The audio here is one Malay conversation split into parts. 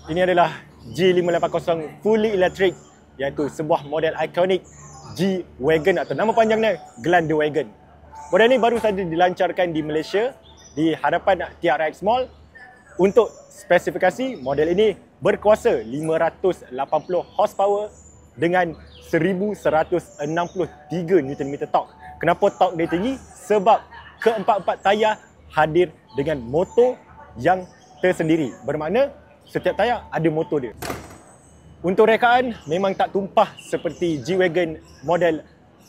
Ini adalah G580 fully electric, iaitu sebuah model ikonik G-Wagon atau nama panjangnya Glandewagon. Model ini baru saja dilancarkan di Malaysia di hadapan TRX Mall. Untuk spesifikasi, model ini berkuasa 580 horsepower dengan 1163 Nm torque. Kenapa torque dia tinggi? Sebab keempat-empat tayar hadir dengan motor yang tersendiri. Bermakna setiap tayar ada motor dia. Untuk rekaan memang tak tumpah seperti G-Wagon model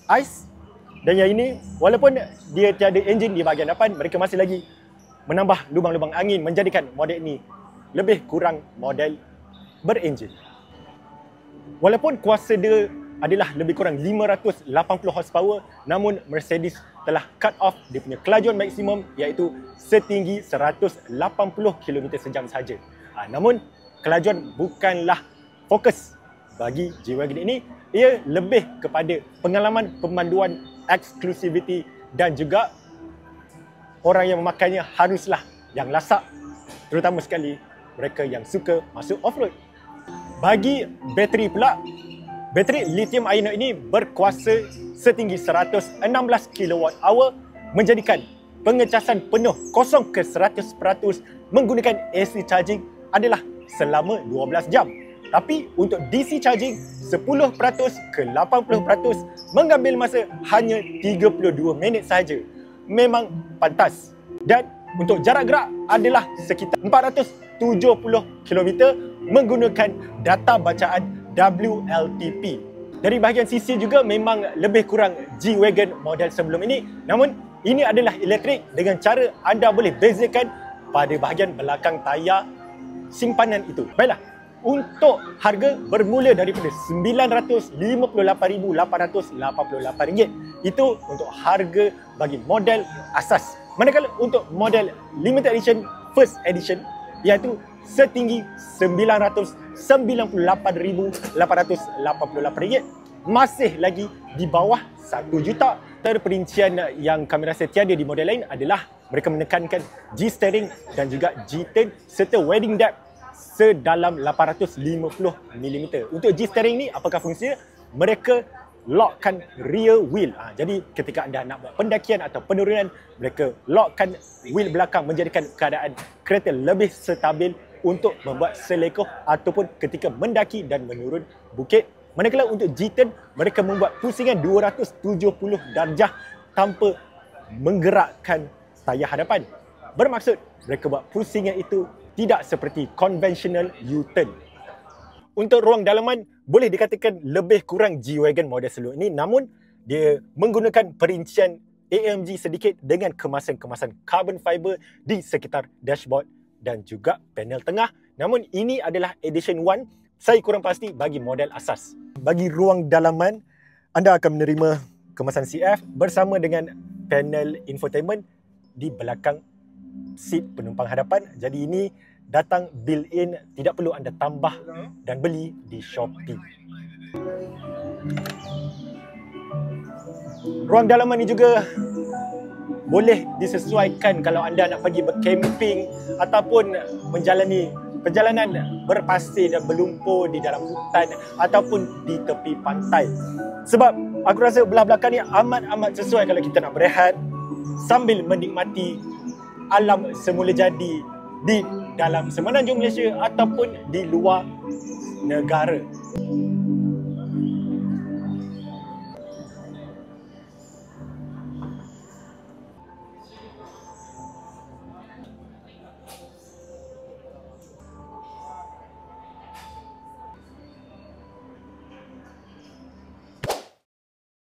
ICE. Dan yang ini, walaupun dia tiada enjin di bahagian depan, mereka masih lagi menambah lubang-lubang angin menjadikan model ini lebih kurang model berenjin. Walaupun kuasa dia adalah lebih kurang 580 horsepower, namun Mercedes telah cut off dia punya kelajuan maksimum iaitu setinggi 180 km sejam saja. Namun kelajuan bukanlah fokus bagi G-Wagon ini. Ia lebih kepada pengalaman pemanduan, exclusivity dan juga orang yang memakainya haruslah yang lasak, terutama sekali mereka yang suka masuk off-road. Bagi bateri pula, bateri lithium ion ini berkuasa setinggi 116 kWh menjadikan pengecasan penuh 0 ke 100% menggunakan AC charging adalah selama 12 jam. Tapi untuk DC charging 10% ke 80% mengambil masa hanya 32 minit sahaja. Memang pantas. Dan untuk jarak gerak adalah sekitar 470 km menggunakan data bacaan WLTP. Dari bahagian sisi juga memang lebih kurang G-Wagon model sebelum ini. Namun ini adalah elektrik dengan cara anda boleh bezakan pada bahagian belakang tayar simpanan itu. Baiklah, untuk harga bermula daripada RM958,888. Itu untuk harga bagi model asas. Manakala untuk model limited edition first edition iaitu setinggi RM998,888 masih lagi di bawah RM1 juta. Antara perincian yang kami rasa tiada di model lain adalah mereka menekankan G-steering dan juga G-turn serta wedding depth sedalam 850 mm. Untuk G-steering ni apakah fungsinya? Mereka lockkan rear wheel. Jadi ketika anda nak buat pendakian atau penurunan, mereka lockkan wheel belakang menjadikan keadaan kereta lebih stabil untuk membuat selekoh ataupun ketika mendaki dan menurun bukit. Manakala untuk G-turn, mereka membuat pusingan 270 darjah tanpa menggerakkan tayar hadapan. Bermaksud mereka buat pusingan itu tidak seperti konvensional U-turn. Untuk ruang dalaman boleh dikatakan lebih kurang G-Wagon model sebelum ini, namun dia menggunakan perincian AMG sedikit dengan kemasan-kemasan carbon fiber di sekitar dashboard dan juga panel tengah. Namun ini adalah edition 1, saya kurang pasti bagi model asas. Bagi ruang dalaman, anda akan menerima kemasan CF bersama dengan panel infotainment di belakang seat penumpang hadapan. Jadi ini datang built-in, tidak perlu anda tambah dan beli di Shopee. Ruang dalaman ini juga boleh disesuaikan kalau anda nak pergi bercamping ataupun menjalani perjalanan berpasir dan berlumpur di dalam hutan ataupun di tepi pantai. Sebab aku rasa belah belakang ni amat-amat sesuai kalau kita nak berehat sambil menikmati alam semula jadi di dalam semenanjung Malaysia ataupun di luar negara.